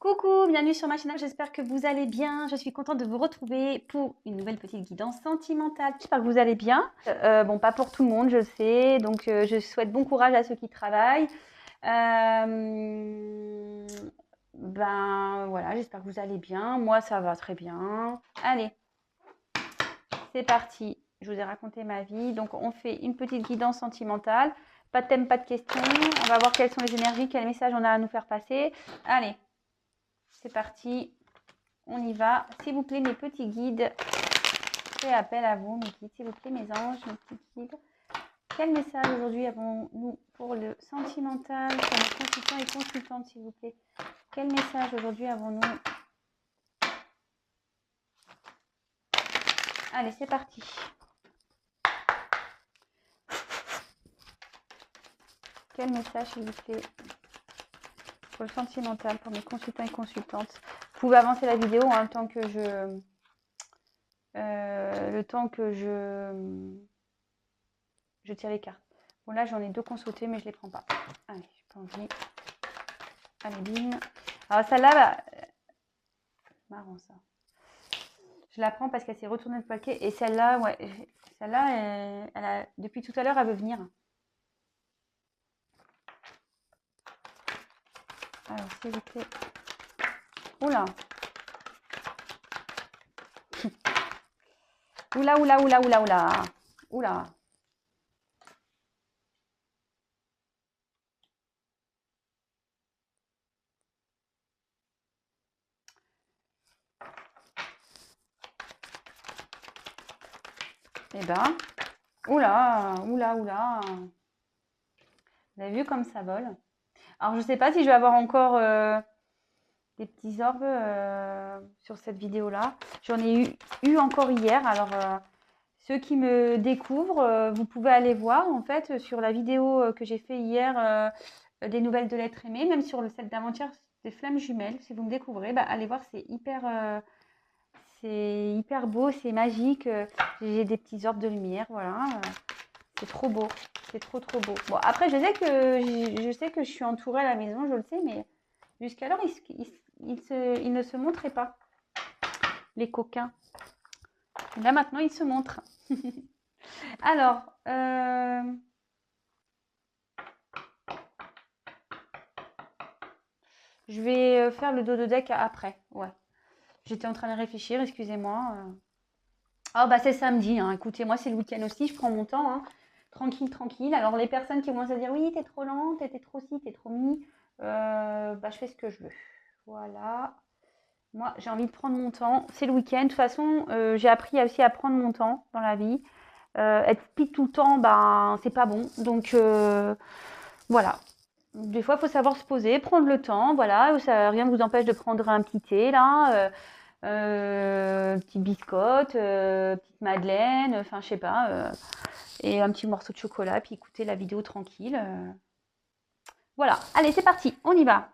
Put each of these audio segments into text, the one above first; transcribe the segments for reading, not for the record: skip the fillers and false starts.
Coucou, bienvenue sur ma chaîne, j'espère que vous allez bien. Je suis contente de vous retrouver pour une nouvelle petite guidance sentimentale. J'espère que vous allez bien. Bon, pas pour tout le monde, je sais, donc je souhaite bon courage à ceux qui travaillent. Ben voilà, j'espère que vous allez bien. Moi, ça va très bien. Allez, c'est parti. Je vous ai raconté ma vie. Donc, on fait une petite guidance sentimentale. Pas de thème, pas de questions. On va voir quelles sont les énergies, quels messages on a à nous faire passer. Allez. C'est parti, on y va. S'il vous plaît, mes petits guides, je fais appel à vous, mes guides, s'il vous plaît, mes anges, mes petits guides. Quel message aujourd'hui avons-nous pour le sentimental, pour nos consultants et consultantes, s'il vous plaît? Quel message aujourd'hui avons-nous? Allez, c'est parti. Quel message, s'il vous plaît, pour le sentimental, pour mes consultants et consultantes? Vous pouvez avancer la vidéo en même temps que je tire les cartes. Bon, là, j'en ai deux consultées, mais je ne les prends pas. Allez, je pas envie. Allez, bim. Alors, celle-là, bah, marrant ça. Je la prends parce qu'elle s'est retournée le paquet. Et celle-là, ouais, celle-là, elle a, depuis tout à l'heure, elle veut venir. Alors, s'il vous plaît. Oula. Oula, oula, oula, oula, oula. Oula. Eh ben, oula, oula, oula. Vous avez vu comme ça vole? Alors, je ne sais pas si je vais avoir encore des petits orbes sur cette vidéo-là. J'en ai eu encore hier. Alors, ceux qui me découvrent, vous pouvez aller voir en fait sur la vidéo que j'ai fait hier des nouvelles de l'être aimé, même sur le set d'avant-hier des flammes jumelles. Si vous me découvrez, bah, allez voir, c'est hyper beau, c'est magique. J'ai des petits orbes de lumière, voilà. C'est trop beau, c'est trop beau. Bon, après, je sais que je suis entourée à la maison, je le sais, mais jusqu'alors, ils ne se montraient pas, les coquins. Et là, maintenant, ils se montrent. Alors, je vais faire le dos de deck après. Ouais. J'étais en train de réfléchir, excusez-moi. Oh, bah c'est samedi, hein. Écoutez, moi, c'est le week-end aussi, je prends mon temps, hein. Tranquille, tranquille. Alors, les personnes qui commencent à dire oui, t'es trop lente, t'es trop ci, t'es trop mi, bah, je fais ce que je veux. Voilà. Moi, j'ai envie de prendre mon temps. C'est le week-end. De toute façon, j'ai appris aussi à prendre mon temps dans la vie. Être speed tout le temps, ben, c'est pas bon. Donc, voilà. Des fois, il faut savoir se poser, prendre le temps. Voilà. Ça, rien ne vous empêche de prendre un petit thé, là. Petite biscotte, petite madeleine, enfin, je sais pas. Et un petit morceau de chocolat, puis écouter la vidéo tranquille. Voilà. Allez, c'est parti. On y va.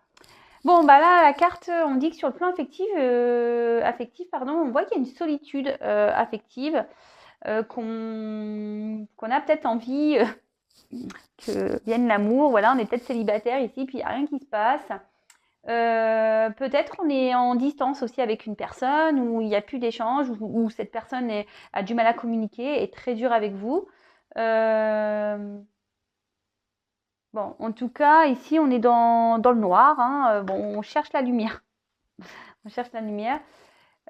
Bon, bah là, la carte, on dit que sur le plan affectif, pardon, on voit qu'il y a une solitude affective, qu'on a peut-être envie que vienne l'amour. Voilà, on est peut-être célibataire ici, puis il n'y a rien qui se passe. Peut-être on est en distance aussi avec une personne où il n'y a plus d'échange, où cette personne a du mal à communiquer, est très dure avec vous. Bon, en tout cas, ici, on est dans le noir, hein. Bon, on cherche la lumière. On cherche la lumière.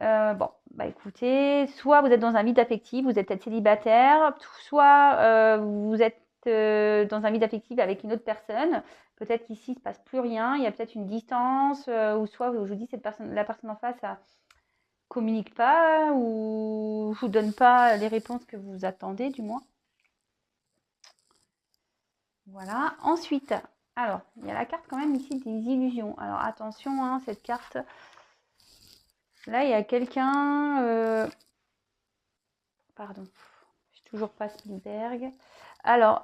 Bon, bah écoutez, soit vous êtes dans un vide affectif, vous êtes peut-être célibataire, soit vous êtes dans un vide affectif avec une autre personne. Peut-être qu'ici, il ne se passe plus rien, il y a peut-être une distance, ou soit, je vous dis, la personne en face ne communique pas, ou ne vous donne pas les réponses que vous attendez, du moins. Voilà. Ensuite, alors, il y a la carte quand même ici des illusions. Alors, attention, hein, cette carte. Là, il y a quelqu'un... Pardon, je suis toujours pas Spielberg. Alors,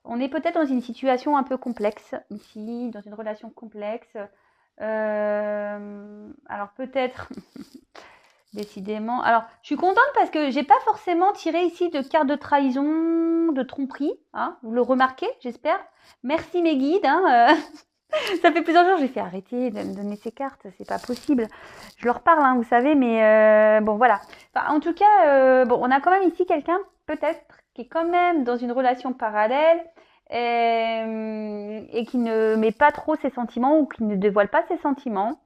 on est peut-être dans une situation un peu complexe ici, dans une relation complexe. Alors, peut-être... Décidément. Alors, je suis contente parce que j'ai pas forcément tiré ici de carte de trahison, de tromperie. Hein, vous le remarquez, j'espère. Merci mes guides. Hein, Ça fait plusieurs jours, j'ai fait arrêter de me donner ces cartes, c'est pas possible. Je leur parle, hein, vous savez, mais bon, voilà. Enfin, en tout cas, bon, on a quand même ici quelqu'un, peut-être, qui est quand même dans une relation parallèle et qui ne met pas trop ses sentiments ou qui ne dévoile pas ses sentiments.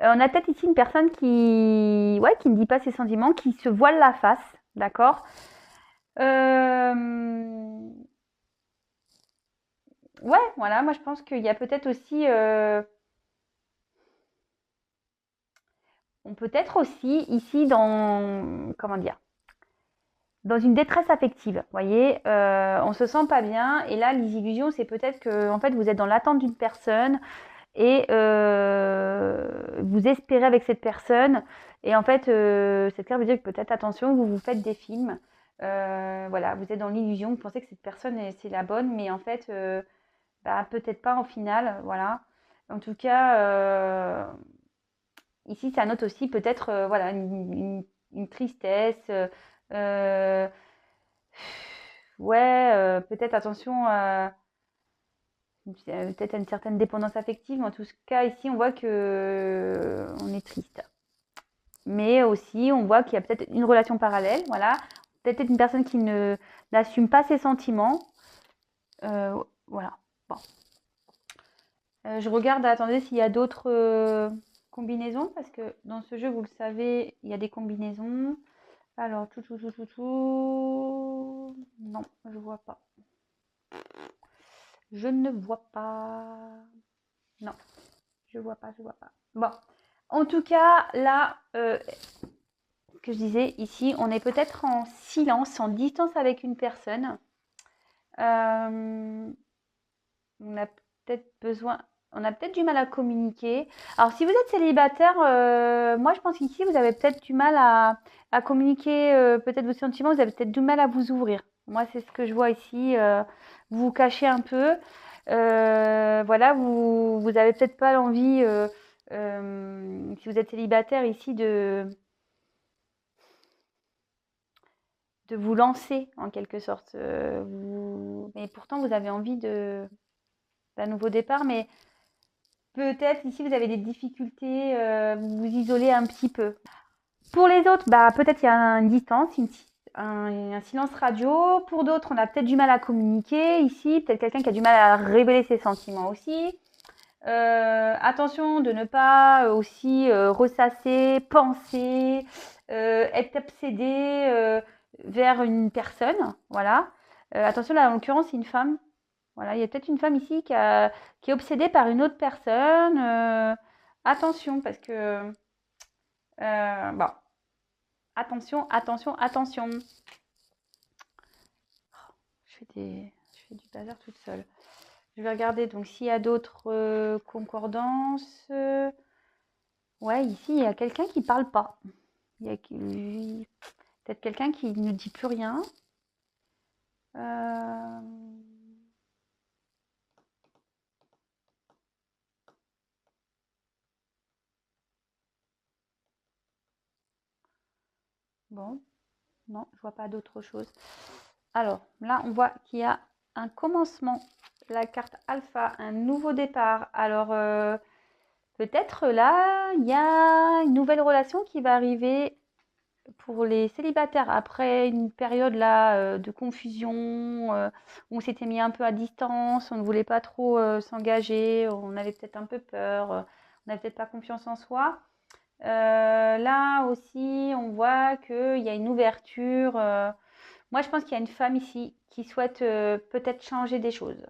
On a peut-être ici une personne ouais, qui ne dit pas ses sentiments, qui se voile la face, d'accord. Ouais, voilà, moi je pense qu'il y a peut-être aussi, on peut être aussi ici dans, comment dire, dans une détresse affective. Vous voyez, on se sent pas bien et là, les illusions, c'est peut-être que, en fait, vous êtes dans l'attente d'une personne et vous espérez avec cette personne. Et en fait, cette carte veut dire que peut-être, attention, vous vous faites des films. Voilà, vous êtes dans l'illusion, vous pensez que cette personne, c'est la bonne, mais en fait, bah, peut-être pas en final. Voilà. En tout cas, ici, ça note aussi peut-être voilà, une tristesse. Euh, ouais, peut-être attention peut-être à une certaine dépendance affective. Mais en tout cas, ici, on voit que on est triste. Mais aussi, on voit qu'il y a peut-être une relation parallèle. Voilà. Peut-être une personne qui n'assume pas ses sentiments. Voilà. Bon. Je regarde, attendez, s'il y a d'autres combinaisons, parce que dans ce jeu, vous le savez, il y a des combinaisons. Alors, tout. Non, je vois pas. Je ne vois pas. Non, je vois pas, je vois pas. Bon, en tout cas, là, ce que je disais ici, on est peut-être en silence, en distance avec une personne. On a peut-être besoin, on a peut-être du mal à communiquer. Alors, si vous êtes célibataire, moi, je pense qu'ici, vous avez peut-être du mal à communiquer peut-être vos sentiments, vous avez peut-être du mal à vous ouvrir. Moi, c'est ce que je vois ici. Vous vous cachez un peu. Voilà, vous avez peut-être pas l'envie, si vous êtes célibataire ici, de vous lancer en quelque sorte. Mais pourtant, vous avez envie d'un nouveau départ, mais peut-être ici vous avez des difficultés, vous vous isolez un petit peu. Pour les autres, bah, peut-être il y a une distance, un silence radio. Pour d'autres, on a peut-être du mal à communiquer ici, peut-être quelqu'un qui a du mal à révéler ses sentiments aussi. Attention de ne pas aussi ressasser, penser, être obsédé vers une personne. Voilà. Attention, là, en l'occurrence, c'est une femme. Voilà, il y a peut-être une femme ici qui est obsédée par une autre personne. Attention, parce que... bon, attention, attention, attention. Je fais du bazar toute seule. Je vais regarder donc s'il y a d'autres concordances. Ouais, ici, il y a quelqu'un qui parle pas. Il y a peut-être quelqu'un qui ne dit plus rien. Euh, Bon, non, je vois pas d'autre chose. Alors, là, on voit qu'il y a un commencement. La carte alpha, un nouveau départ. Alors, peut-être là, il y a une nouvelle relation qui va arriver pour les célibataires après une période là de confusion où on s'était mis un peu à distance, on ne voulait pas trop s'engager, on avait peut-être un peu peur, on n'avait peut-être pas confiance en soi. Là aussi, on voit qu'il y a une ouverture. Moi, je pense qu'il y a une femme ici qui souhaite peut-être changer des choses,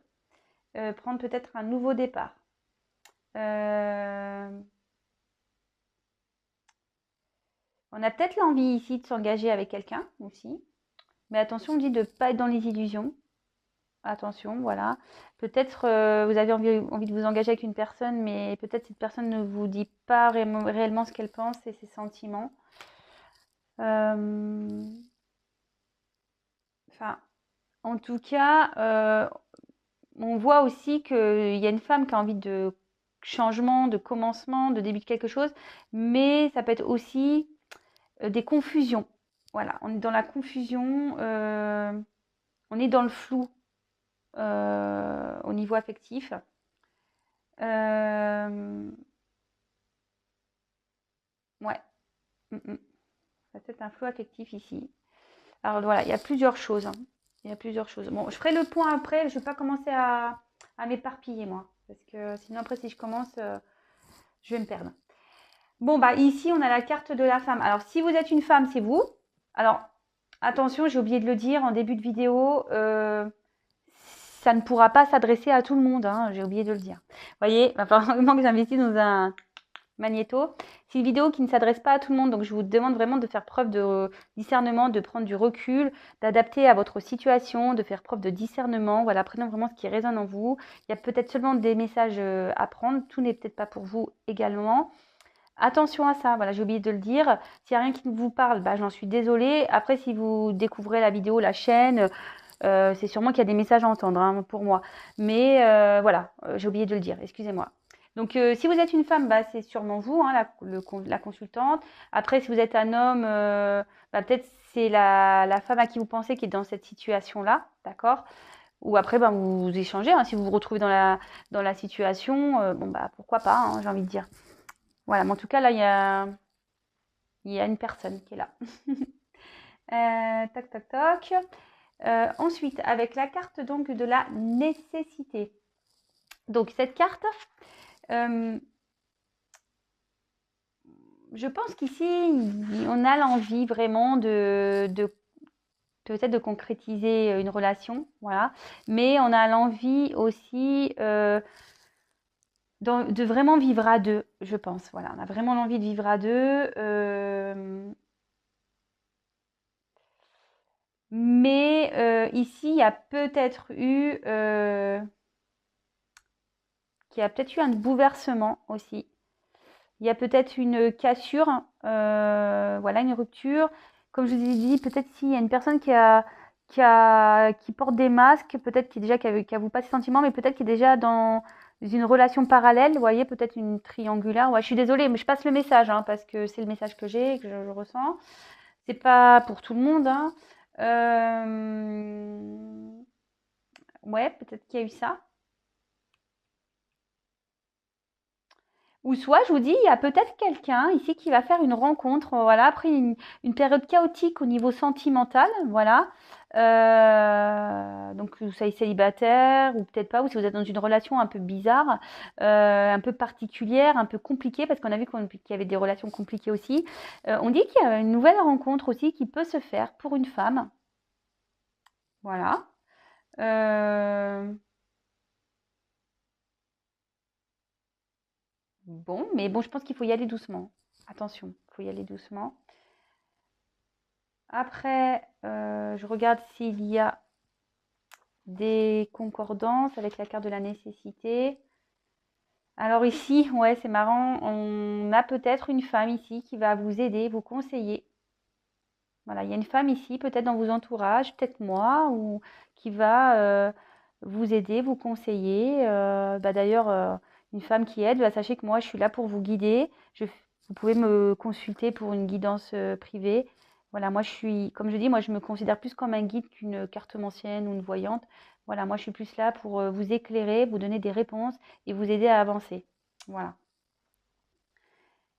prendre peut-être un nouveau départ. Euh, on a peut-être l'envie ici de s'engager avec quelqu'un aussi. Mais attention, on dit de ne pas être dans les illusions. Attention, voilà. Peut-être vous avez envie de vous engager avec une personne, mais peut-être cette personne ne vous dit pas réellement ce qu'elle pense et ses sentiments. Enfin, en tout cas, on voit aussi qu'il y a une femme qui a envie de changement, de commencement, de début de quelque chose, mais ça peut être aussi des confusions. Voilà, on est dans la confusion, on est dans le flou au niveau affectif. Euh, ouais. Mm, mm. Ça peut être un flot affectif ici. Alors voilà, il y a plusieurs choses, hein. Il y a plusieurs choses. Bon, je ferai le point après. Je ne vais pas commencer à m'éparpiller, moi. Parce que sinon, après, si je commence, je vais me perdre. Bon, bah ici, on a la carte de la femme. Alors, si vous êtes une femme, c'est vous. Alors, attention, j'ai oublié de le dire en début de vidéo. Ça ne pourra pas s'adresser à tout le monde, hein, j'ai oublié de le dire. Vous voyez, il va falloir vraiment que j'investisse dans un magnéto. C'est une vidéo qui ne s'adresse pas à tout le monde, donc je vous demande vraiment de faire preuve de discernement, de prendre du recul, d'adapter à votre situation, de faire preuve de discernement. Voilà, prenez vraiment ce qui résonne en vous. Il y a peut-être seulement des messages à prendre, tout n'est peut-être pas pour vous également. Attention à ça, voilà, j'ai oublié de le dire. S'il n'y a rien qui vous parle, bah, j'en suis désolée. Après, si vous découvrez la vidéo, la chaîne, c'est sûrement qu'il y a des messages à entendre, hein, pour moi. Mais voilà, j'ai oublié de le dire, excusez-moi. Donc, si vous êtes une femme, bah, c'est sûrement vous, hein, la consultante. Après, si vous êtes un homme, bah, peut-être c'est la femme à qui vous pensez qui est dans cette situation-là, d'accord? Ou après, bah, vous échangez, hein, si vous vous retrouvez dans la situation, bon, bah, pourquoi pas, hein, j'ai envie de dire. Voilà, mais en tout cas, là, il y a une personne qui est là. Toc, toc, toc. Ensuite, avec la carte donc de la nécessité. Donc, cette carte, je pense qu'ici, on a l'envie vraiment de peut-être de concrétiser une relation, voilà. Mais on a l'envie aussi de vraiment vivre à deux, je pense. Voilà, on a vraiment l'envie de vivre à deux. Mais ici, il y a peut-être eu, qu'il y a peut-être eu un bouleversement aussi. Il y a peut-être une cassure, voilà, une rupture. Comme je vous ai dit, peut-être s'il y a une personne qui porte des masques, peut-être qui avoue pas ses sentiments, mais peut-être qui est déjà dans une relation parallèle, vous voyez, peut-être une triangulaire. Ouais, je suis désolée, mais je passe le message, hein, parce que c'est le message que j'ai, que je ressens. C'est pas pour tout le monde, hein. Ouais, peut-être qu'il y a eu ça. Ou soit, je vous dis, il y a peut-être quelqu'un ici qui va faire une rencontre, voilà, après une période chaotique au niveau sentimental, voilà. Donc, vous soyez célibataire ou peut-être pas, ou si vous êtes dans une relation un peu bizarre, un peu particulière, un peu compliquée, parce qu'on a vu qu'il y avait des relations compliquées aussi. On dit qu'il y a une nouvelle rencontre aussi qui peut se faire pour une femme, voilà. Euh, Bon, mais bon, je pense qu'il faut y aller doucement. Attention, il faut y aller doucement. Après, je regarde s'il y a des concordances avec la carte de la nécessité. Alors ici, ouais, c'est marrant, on a peut-être une femme ici qui va vous aider, vous conseiller. Voilà, il y a une femme ici, peut-être dans vos entourages, peut-être moi, ou qui va vous aider, vous conseiller. Bah, d'ailleurs, une femme qui aide, bah, sachez que moi, je suis là pour vous guider. Vous pouvez me consulter pour une guidance privée. Voilà, moi, comme je dis, moi, je me considère plus comme un guide qu'une cartomancienne ou une voyante. Voilà, moi, je suis plus là pour vous éclairer, vous donner des réponses et vous aider à avancer. Voilà.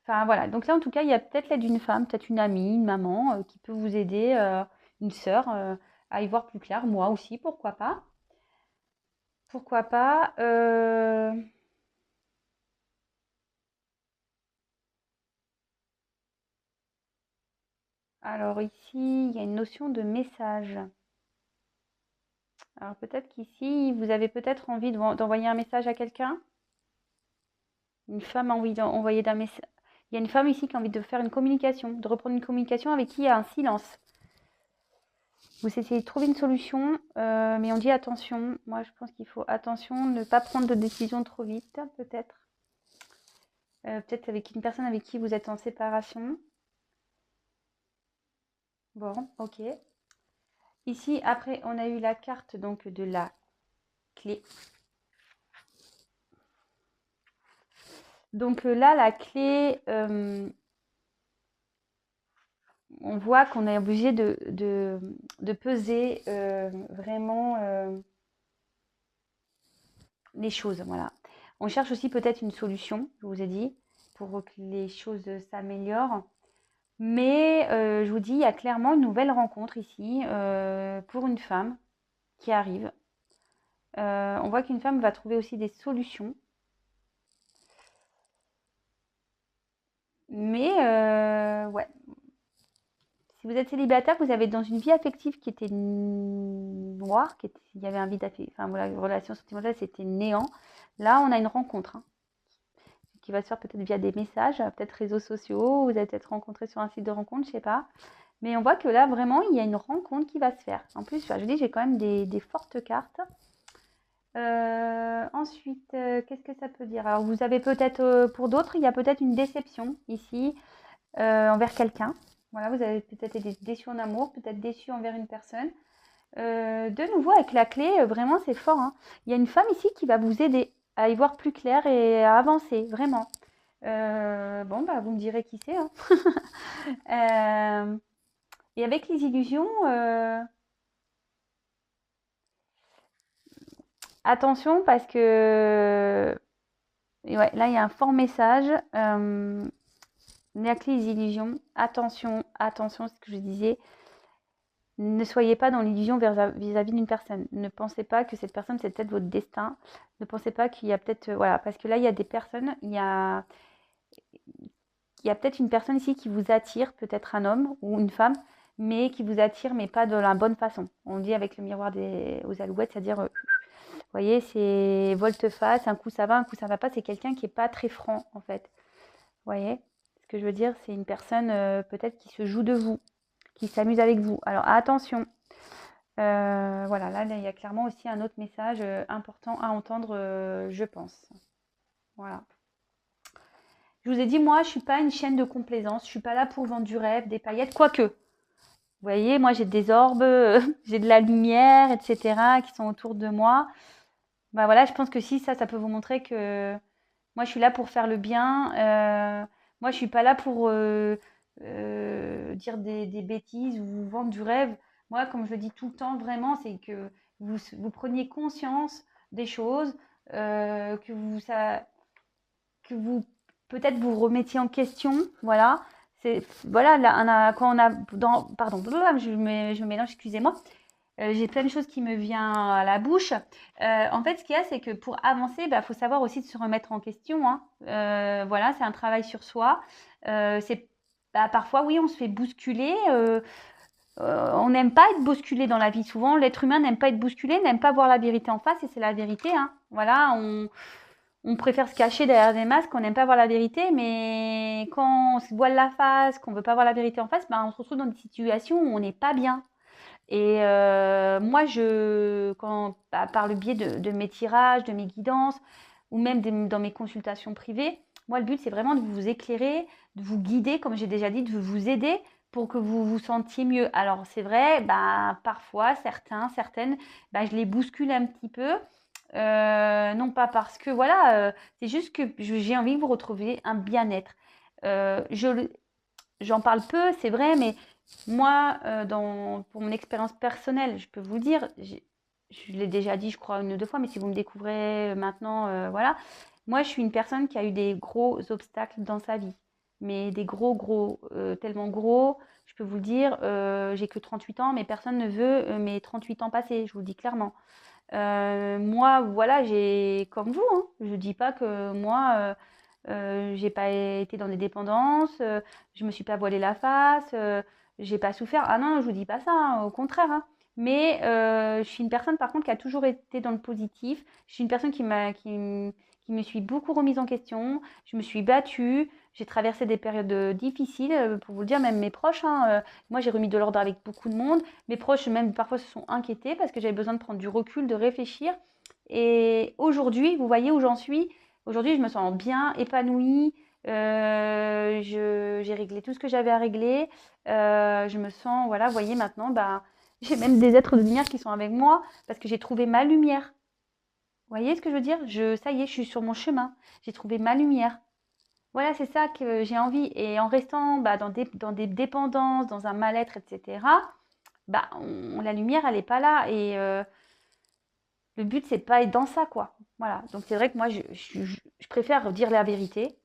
Enfin voilà, donc là en tout cas, il y a peut-être l'aide d'une femme, peut-être une amie, une maman qui peut vous aider, une sœur, à y voir plus clair. Moi aussi, pourquoi pas? Pourquoi pas? Alors ici, il y a une notion de message. Alors peut-être qu'ici, vous avez peut-être envie d'envoyer un message à quelqu'un. Une femme a envie d'envoyer d'un message. Il y a une femme ici qui a envie de faire une communication, de reprendre une communication avec qui il y a un silence. Vous essayez de trouver une solution, mais on dit attention. Moi, je pense qu'il faut attention, ne pas prendre de décision trop vite, peut-être. Peut-être avec une personne avec qui vous êtes en séparation. Bon, ok. Ici, après, on a eu la carte donc de la clé. Donc là, la clé, on voit qu'on est obligé de peser vraiment les choses. Voilà. On cherche aussi peut-être une solution, je vous ai dit, pour que les choses s'améliorent. Mais je vous dis, il y a clairement une nouvelle rencontre ici pour une femme qui arrive. On voit qu'une femme va trouver aussi des solutions. Mais ouais, si vous êtes célibataire, vous avez dans une vie affective qui était noire, il y avait un vide affectif, enfin voilà, une relation sentimentale, c'était néant. Là, on a une rencontre hein, qui va se faire peut-être via des messages, peut-être réseaux sociaux, vous allez peut-être rencontré sur un site de rencontre, je sais pas. Mais on voit que là, vraiment, il y a une rencontre qui va se faire. En plus, je dis, j'ai quand même des fortes cartes. Ensuite, qu'est-ce que ça peut dire? Alors, vous avez peut-être, pour d'autres, il y a peut-être une déception ici envers quelqu'un. Voilà, vous avez peut-être été déçu en amour, peut-être déçu envers une personne. De nouveau, avec la clé, vraiment, c'est fort. Hein. Il y a une femme ici qui va vous aider à y voir plus clair et à avancer, vraiment. Bon, bah, vous me direz qui c'est. Hein. Et avec les illusions, attention parce que ouais, là, il y a un fort message. La clé des illusions, attention, attention, c'est ce que je disais. Ne soyez pas dans l'illusion vis-à-vis d'une personne. Ne pensez pas que cette personne, c'est peut-être votre destin. Ne pensez pas qu'il y a peut-être... voilà, parce que là, il y a des personnes, il y a peut-être une personne ici qui vous attire, peut-être un homme ou une femme, mais qui vous attire, mais pas de la bonne façon. On dit avec le miroir aux alouettes, c'est-à-dire, vous voyez, c'est volte-face, un coup ça va, un coup ça va pas. C'est quelqu'un qui n'est pas très franc, en fait. Vous voyez ce que je veux dire? C'est une personne peut-être qui se joue de vous, qui s'amuse avec vous. Alors attention, voilà, là, il y a clairement aussi un autre message important à entendre, je pense. Voilà. Je vous ai dit, moi, je ne suis pas une chaîne de complaisance. Je ne suis pas là pour vendre du rêve, des paillettes, quoique. Vous voyez, moi, j'ai des orbes, j'ai de la lumière, etc., qui sont autour de moi. Bah voilà, je pense que si, ça peut vous montrer que moi, je suis là pour faire le bien. Moi, je ne suis pas là pour dire des bêtises ou vous vendre du rêve. Moi, comme je le dis tout le temps, vraiment, c'est que vous preniez conscience des choses, que vous peut-être vous remettiez en question. Voilà. Voilà, là, quand on a pardon, je me mélange, excusez-moi. J'ai plein de choses qui me viennent à la bouche. En fait, ce qu'il y a, c'est que pour avancer, il faut savoir aussi de se remettre en question. Hein. Voilà, c'est un travail sur soi. Parfois, oui, on se fait bousculer. On n'aime pas être bousculé dans la vie. Souvent, l'être humain n'aime pas être bousculé, n'aime pas voir la vérité en face, et c'est la vérité. Hein. Voilà, on préfère se cacher derrière des masques, on n'aime pas voir la vérité, mais quand on se voile la face, qu'on ne veut pas voir la vérité en face, on se retrouve dans des situations où on n'est pas bien. Et moi, par le biais de mes tirages, de mes guidances, ou même dans mes consultations privées, moi, le but, c'est vraiment de vous éclairer, de vous guider, comme j'ai déjà dit, de vous aider pour que vous vous sentiez mieux. Alors, c'est vrai, parfois, certaines, je les bouscule un petit peu. Non pas parce que, voilà, c'est juste que j'ai envie que vous retrouviez un bien-être. J'en parle peu, c'est vrai, mais moi, pour mon expérience personnelle, je peux vous dire, je l'ai déjà dit, je crois, une ou deux fois, mais si vous me découvrez maintenant, voilà. Moi, je suis une personne qui a eu des gros obstacles dans sa vie. Mais des gros, tellement gros, je peux vous le dire, j'ai que 38 ans, mais personne ne veut mes 38 ans passés, je vous le dis clairement. Moi, voilà, j'ai comme vous, hein, je dis pas que moi, j'ai pas été dans des dépendances, je me suis pas voilé la face, j'ai pas souffert. Ah non, je vous dis pas ça, hein, au contraire. Hein. Mais je suis une personne par contre qui a toujours été dans le positif. Je suis une personne qui me suis beaucoup remise en question. Je me suis battue. J'ai traversé des périodes difficiles, pour vous le dire, même mes proches. Hein, moi, j'ai remis de l'ordre avec beaucoup de monde. Mes proches, même parfois, se sont inquiétés parce que j'avais besoin de prendre du recul, de réfléchir. Et aujourd'hui, vous voyez où j'en suis. Aujourd'hui, je me sens bien, épanouie. J'ai réglé tout ce que j'avais à régler. Je me sens, voilà, vous voyez maintenant, j'ai même des êtres de lumière qui sont avec moi parce que j'ai trouvé ma lumière. Vous voyez ce que je veux dire? Ça y est, je suis sur mon chemin. J'ai trouvé ma lumière. Voilà, c'est ça que j'ai envie. Et en restant dans des dépendances, dans un mal-être, etc., la lumière, elle n'est pas là. Et le but, c'est de pas être dans ça, quoi. Voilà, donc c'est vrai que moi, je préfère dire la vérité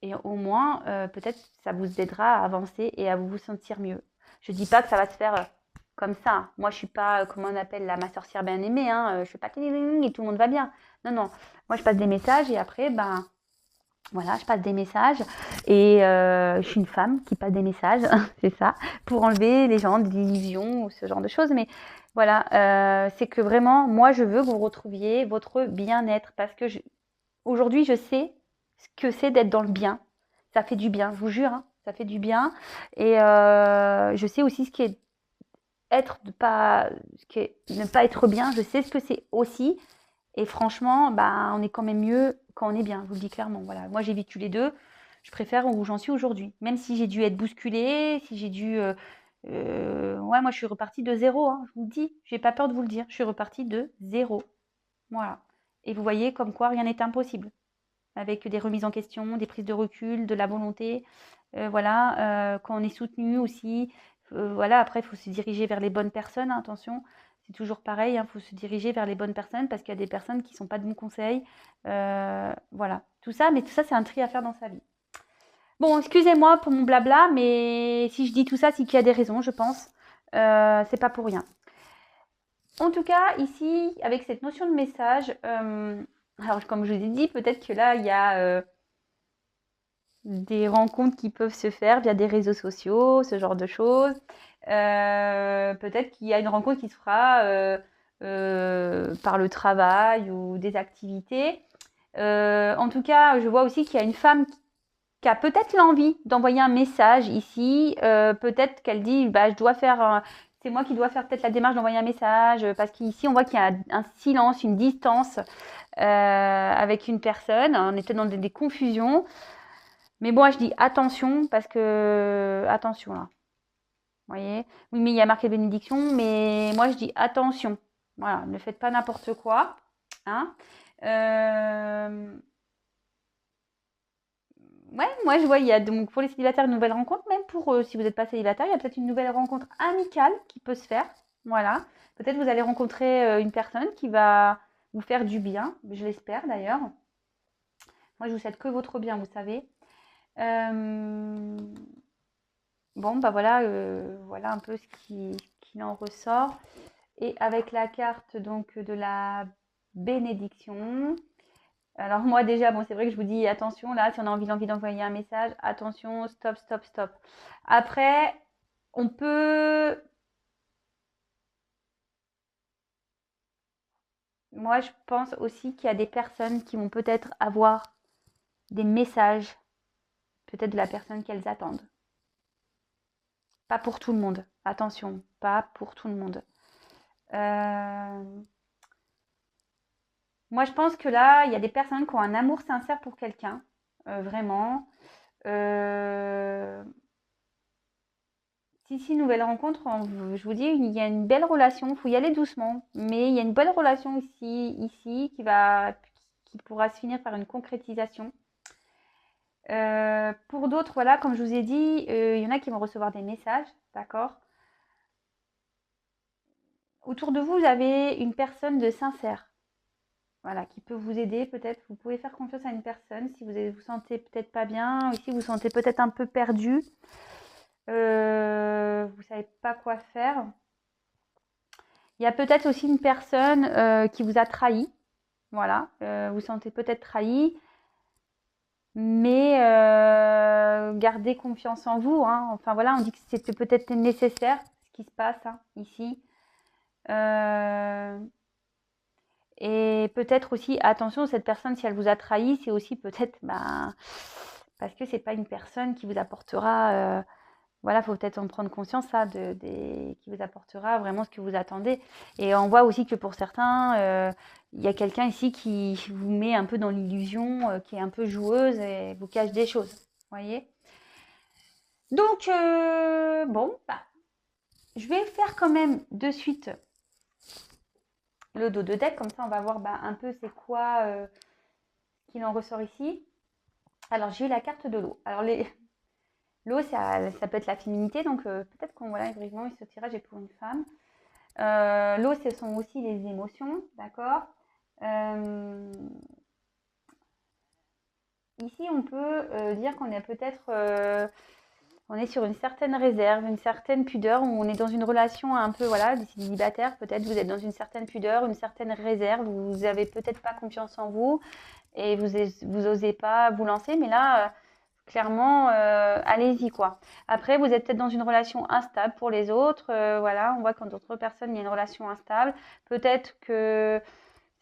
et au moins, peut-être ça vous aidera à avancer et à vous sentir mieux. Je dis pas que ça va se faire comme ça, hein. Moi, je suis pas, comment on appelle, ma sorcière bien-aimée, hein. Je fais pas ting et tout le monde va bien. Non, non. Moi, je passe des messages et après, ben, voilà, je passe des messages et je suis une femme qui passe des messages, c'est ça, pour enlever les gens de l'illusion ou ce genre de choses. Mais voilà, c'est que vraiment, moi, je veux que vous retrouviez votre bien-être parce que aujourd'hui, je sais ce que c'est d'être dans le bien. Ça fait du bien, je vous jure, hein, ça fait du bien. Et je sais aussi ce qui est ce qui est ne pas être bien. Je sais ce que c'est aussi. Et franchement, bah, on est quand même mieux quand on est bien, je vous le dis clairement. Voilà. Moi, j'ai vécu les deux. Je préfère où j'en suis aujourd'hui. Même si j'ai dû être bousculée, si j'ai dû. Ouais, moi, je suis repartie de zéro, hein, je vous le dis. J'ai pas peur de vous le dire. Je suis repartie de zéro. Voilà. Et vous voyez comme quoi rien n'est impossible. Avec des remises en question, des prises de recul, de la volonté. Voilà. Quand on est soutenu aussi. Voilà. Après, il faut se diriger vers les bonnes personnes, hein, attention. C'est toujours pareil, il faut se diriger vers les bonnes personnes parce qu'il y a des personnes qui ne sont pas de bons conseils. Voilà, tout ça, mais tout ça, c'est un tri à faire dans sa vie. Bon, excusez-moi pour mon blabla, mais si je dis tout ça, c'est qu'il y a des raisons, je pense. C'est pas pour rien. En tout cas, ici, avec cette notion de message, alors comme je vous ai dit, peut-être que là, il y a des rencontres qui peuvent se faire via des réseaux sociaux, ce genre de choses. Peut-être qu'il y a une rencontre qui se fera par le travail ou des activités. En tout cas, je vois aussi qu'il y a une femme qui a peut-être l'envie d'envoyer un message ici. Peut-être qu'elle dit, bah, je dois faire, c'est moi qui dois faire peut-être la démarche d'envoyer un message, parce qu'ici on voit qu'il y a un silence, une distance avec une personne. On était dans des confusions. Mais bon, je dis attention parce que attention là. Vous voyez? Oui, mais il y a marqué bénédiction, mais moi je dis attention. Voilà, ne faites pas n'importe quoi. Hein. Ouais, moi je vois, il y a donc pour les célibataires une nouvelle rencontre, même pour si vous n'êtes pas célibataire, il y a peut-être une nouvelle rencontre amicale qui peut se faire. Voilà. Peut-être vous allez rencontrer une personne qui va vous faire du bien, je l'espère d'ailleurs. Moi je vous souhaite que votre bien, vous savez. Euh, Bon, bah voilà, voilà un peu ce qu'il en ressort. Et avec la carte donc de la bénédiction. Alors moi déjà, bon c'est vrai que je vous dis attention là, si on a envie d'envoyer un message, attention, stop, stop, stop. Après, on peut... Moi je pense aussi qu'il y a des personnes qui vont peut-être avoir des messages, peut-être de la personne qu'elles attendent. Pas pour tout le monde, attention, pas pour tout le monde. Euh, Moi, je pense que là, il y a des personnes qui ont un amour sincère pour quelqu'un, vraiment. Euh, si nouvelle rencontre, je vous dis, il y a une belle relation. Il faut y aller doucement, mais il y a une belle relation ici qui pourra se finir par une concrétisation. Pour d'autres, voilà, comme je vous ai dit, il y en a qui vont recevoir des messages, d'accord? Autour de vous, vous avez une personne de sincère. Voilà, qui peut vous aider peut-être. Vous pouvez faire confiance à une personne si vous sentez peut-être pas bien, ou si vous vous sentez peut-être un peu perdu, vous savez pas quoi faire. Il y a peut-être aussi une personne qui vous a trahi. Voilà, vous sentez peut-être trahi, mais gardez confiance en vous, hein. Enfin voilà, on dit que c'était peut-être nécessaire ce qui se passe hein, ici. Et peut-être aussi, attention, cette personne, si elle vous a trahi, c'est aussi peut-être parce que c'est pas une personne qui vous apportera. Voilà, il faut peut-être en prendre conscience, ça, qui vous apportera vraiment ce que vous attendez. Et on voit aussi que pour certains, il y a quelqu'un ici qui vous met un peu dans l'illusion, qui est un peu joueuse et vous cache des choses. Vous voyez? Donc, bon, je vais faire quand même de suite le dos de deck, comme ça on va voir un peu c'est quoi qu'il en ressort ici. Alors j'ai eu la carte de l'eau. Alors l'eau ça peut être la féminité, donc peut-être qu'on voilà, vraiment ce tirage est pour une femme. L'eau ce sont aussi les émotions, d'accord. Euh, Ici, on peut dire qu'on est peut-être, on est sur une certaine réserve, une certaine pudeur, où on est dans une relation un peu, voilà, des célibataires, peut-être vous êtes dans une certaine pudeur, une certaine réserve, vous avez peut-être pas confiance en vous et vous osez pas vous lancer, mais là, clairement, allez-y, quoi. Après, vous êtes peut-être dans une relation instable pour les autres, voilà, on voit quand d'autres personnes, il y a une relation instable. Peut-être que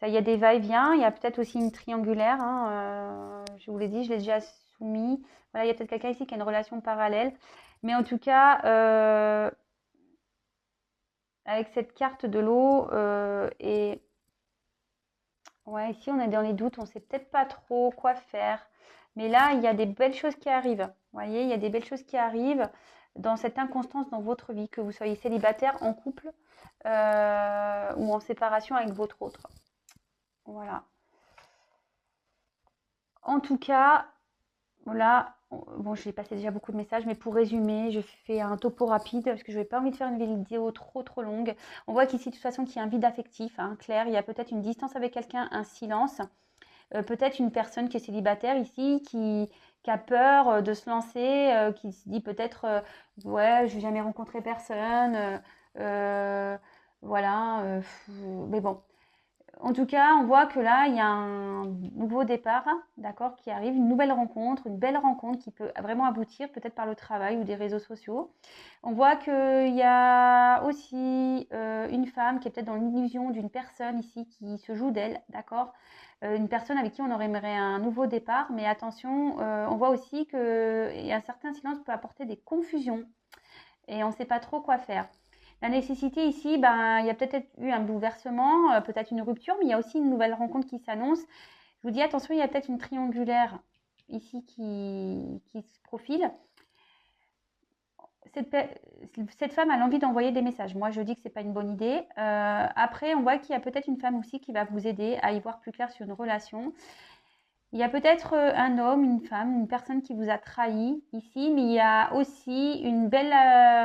ça, il y a des va-et-vient, il y a peut-être aussi une triangulaire, hein, je vous l'ai dit, je l'ai déjà soumis. Voilà, il y a peut-être quelqu'un ici qui a une relation parallèle. Mais en tout cas, avec cette carte de l'eau, et ouais, ici on est dans les doutes, on sait peut-être pas trop quoi faire. Mais là, il y a des belles choses qui arrivent. Vous voyez, il y a des belles choses qui arrivent dans cette inconstance dans votre vie, que vous soyez célibataire, en couple, ou en séparation avec votre autre. Voilà. En tout cas, voilà, bon, j'ai passé déjà beaucoup de messages, mais pour résumer, je fais un topo rapide parce que je n'ai pas envie de faire une vidéo trop longue. On voit qu'ici, de toute façon, qu'il y a un vide affectif, hein, clair. Il y a peut-être une distance avec quelqu'un, un silence. Peut-être une personne qui est célibataire ici, qui a peur de se lancer, qui se dit peut-être, ouais, je vais jamais rencontrer personne, euh, voilà, mais bon. En tout cas, on voit que là, il y a un nouveau départ, d'accord, qui arrive, une nouvelle rencontre, une belle rencontre qui peut vraiment aboutir, peut-être par le travail ou des réseaux sociaux. On voit qu'il y a aussi une femme qui est peut-être dans l'illusion d'une personne ici qui se joue d'elle, d'accord, une personne avec qui on aurait aimerait un nouveau départ, mais attention, on voit aussi qu'un certain silence peut apporter des confusions et on ne sait pas trop quoi faire. La nécessité ici, ben, il y a peut-être eu un bouleversement, peut-être une rupture, mais il y a aussi une nouvelle rencontre qui s'annonce. Je vous dis attention, il y a peut-être une triangulaire ici qui se profile. Cette femme a l'envie d'envoyer des messages. Moi, je dis que ce n'est pas une bonne idée. Après, on voit qu'il y a peut-être une femme aussi qui va vous aider à y voir plus clair sur une relation. Il y a peut-être un homme, une femme, une personne qui vous a trahi ici, mais il y a aussi une belle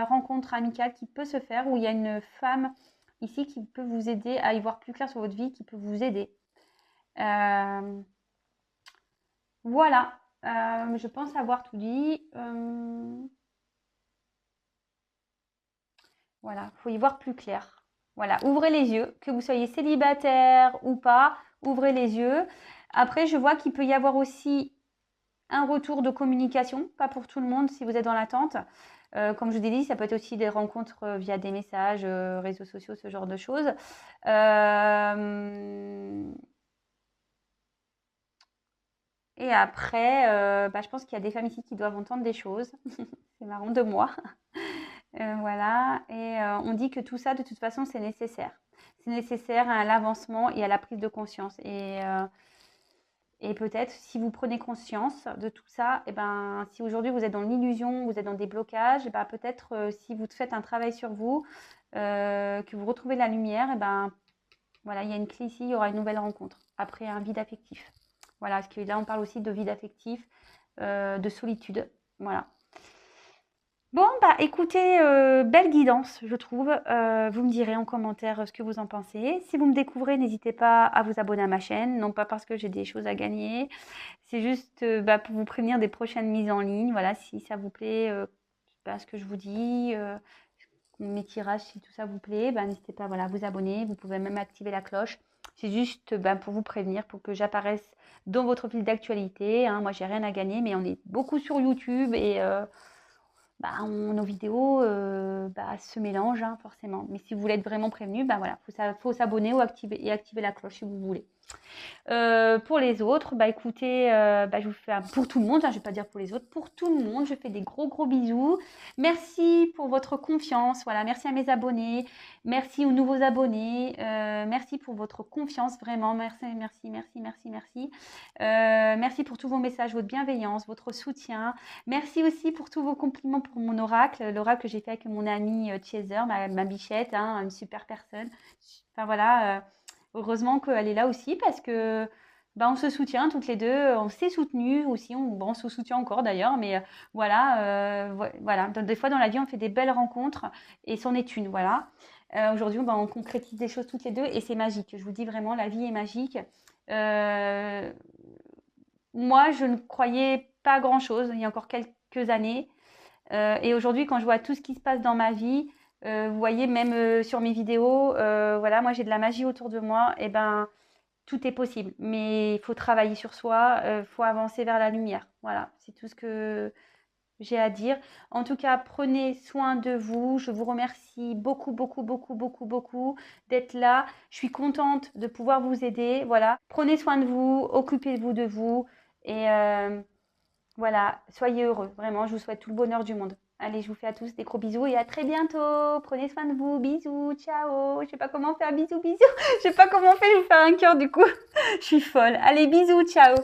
rencontre amicale qui peut se faire où il y a une femme ici qui peut vous aider à y voir plus clair sur votre vie, qui peut vous aider. Voilà, je pense avoir tout dit. Voilà, il faut y voir plus clair. Voilà, ouvrez les yeux, que vous soyez célibataire ou pas, ouvrez les yeux. Après, je vois qu'il peut y avoir aussi un retour de communication, pas pour tout le monde si vous êtes dans l'attente. Comme je vous ai dit, ça peut être aussi des rencontres via des messages, réseaux sociaux, ce genre de choses. Et après, bah, je pense qu'il y a des femmes ici qui doivent entendre des choses. C'est marrant de moi. Voilà. Et on dit que tout ça, de toute façon, c'est nécessaire. C'est nécessaire à l'avancement et à la prise de conscience. Et peut-être, si vous prenez conscience de tout ça, et ben, si aujourd'hui vous êtes dans l'illusion, vous êtes dans des blocages, et ben, peut-être si vous faites un travail sur vous, que vous retrouvez la lumière, et ben, voilà, il y a une clé ici, il y aura une nouvelle rencontre après un vide affectif. Voilà, parce que là on parle aussi de vide affectif, de solitude. Voilà. Bon, bah écoutez, belle guidance, je trouve. Vous me direz en commentaire ce que vous en pensez. Si vous me découvrez, n'hésitez pas à vous abonner à ma chaîne, non pas parce que j'ai des choses à gagner, c'est juste bah, pour vous prévenir des prochaines mises en ligne. Voilà, si ça vous plaît, bah, ce que je vous dis, mes tirages, si tout ça vous plaît, bah, n'hésitez pas voilà, à vous abonner. Vous pouvez même activer la cloche. C'est juste bah, pour vous prévenir, pour que j'apparaisse dans votre fil d'actualité. Hein. Moi, j'ai rien à gagner, mais on est beaucoup sur YouTube et bah, nos vidéos bah, se mélangent hein, forcément. Mais si vous voulez être vraiment prévenu, bah, voilà, faut s'abonner ou activer la cloche si vous voulez. Pour les autres, bah écoutez, bah, je vous fais pour tout le monde, hein, je ne vais pas dire pour les autres, pour tout le monde, je fais des gros bisous. Merci pour votre confiance, voilà, merci à mes abonnés, merci aux nouveaux abonnés, merci pour votre confiance, vraiment, merci. Merci pour tous vos messages, votre bienveillance, votre soutien. Merci aussi pour tous vos compliments pour mon oracle, l'oracle que j'ai fait avec mon amie Chaser, ma bichette, hein, une super personne. Enfin voilà. Heureusement qu'elle est là aussi parce que bah, on se soutient toutes les deux, on s'est soutenues aussi, on se soutient encore d'ailleurs, mais voilà, voilà. Des fois dans la vie on fait des belles rencontres et c'en est une, voilà. Aujourd'hui, bah, on concrétise des choses toutes les deux et c'est magique. Je vous dis vraiment, la vie est magique. Moi, je ne croyais pas grand-chose il y a encore quelques années. Et aujourd'hui, quand je vois tout ce qui se passe dans ma vie, vous voyez, même sur mes vidéos, voilà, moi j'ai de la magie autour de moi, et ben tout est possible. Mais il faut travailler sur soi, il faut avancer vers la lumière. Voilà, c'est tout ce que j'ai à dire. En tout cas, prenez soin de vous. Je vous remercie beaucoup, beaucoup, beaucoup, beaucoup, beaucoup d'être là. Je suis contente de pouvoir vous aider. Voilà, prenez soin de vous, occupez-vous de vous et voilà, soyez heureux. Vraiment, je vous souhaite tout le bonheur du monde. Allez, je vous fais à tous des gros bisous et à très bientôt. Prenez soin de vous. Bisous, ciao. Je sais pas comment faire bisous, bisous. Je sais pas comment on fait, je vais vous faire un cœur du coup. Je suis folle. Allez, bisous, ciao.